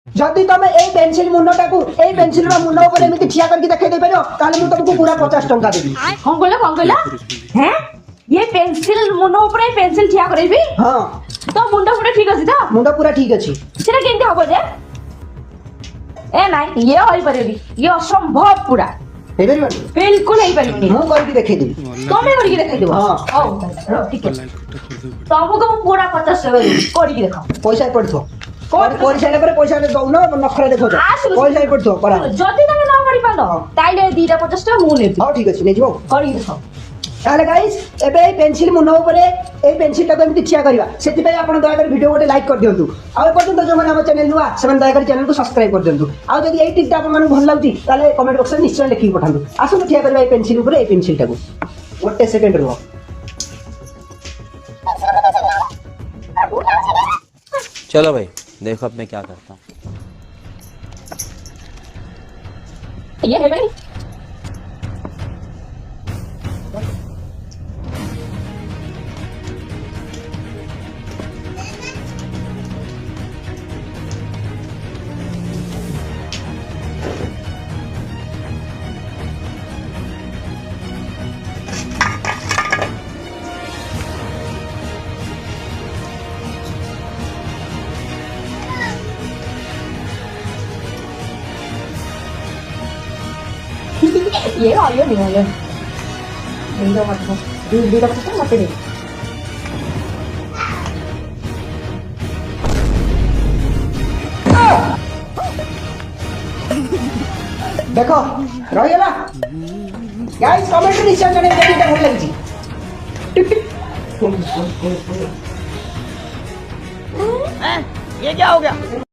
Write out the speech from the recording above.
जदि तमे ए पेंसिल मुंडटा को ए पेंसिल रा मुंड ऊपर एमिति ठिया करके देखाई दे परियो ताले मु तुमको पूरा 50 टंका देबी। कौन कहला हैं ये पेंसिल मुंड ऊपर पेंसिल ठिया करबी। हां तो मुंड पूरा ठीक अछि त मुंड पूरा ठीक अछि सेटा केंति हबो जे ए नाही ये होई परबी ये असंभव पूरा हे परियो बिल्कुल नहीं परबी मु करके देखाई देबी तमे करके देखाई देबो। हां हां ठीक है तुमको पूरा 50 करके देखो पैसा पड़थो पैसा ले पर पैसा ले दउ न नखरा देखो पैसा पड़थो करा जदि तमे न करि पालो ताइले दीटा 50 टा मु नेबी। हां ठीक अछि नै जिवो करि देखो ताले गाइस एबे पेंसिल मुंड ऊपर ए पेंसिल टा एमिति ठिया करबा सेति पय आपण दया कर वीडियो गोटे लाइक कर दियंतु आ पर्यंत जो माने हम चैनल नुआ सेमन दया कर चैनल को सब्सक्राइब कर दियंतु आ जदि एई टिप टा आपण माने भल लागती ताले कमेंट बॉक्स में निश्चय लिखि पठांतु आसु ठिया करबा ए पेंसिल ऊपर ए पेंसिल टा को गोटे सेकंड रहो। चलो भाई देखो अब मैं क्या करता हूँ। ये है भाई ये आयो नहीं आयो नहीं दो मत दी दा पता मत दे देखो रहिला गाइस कमेंट निश्चय करे वीडियो भल लागछि ये क्या हो गया?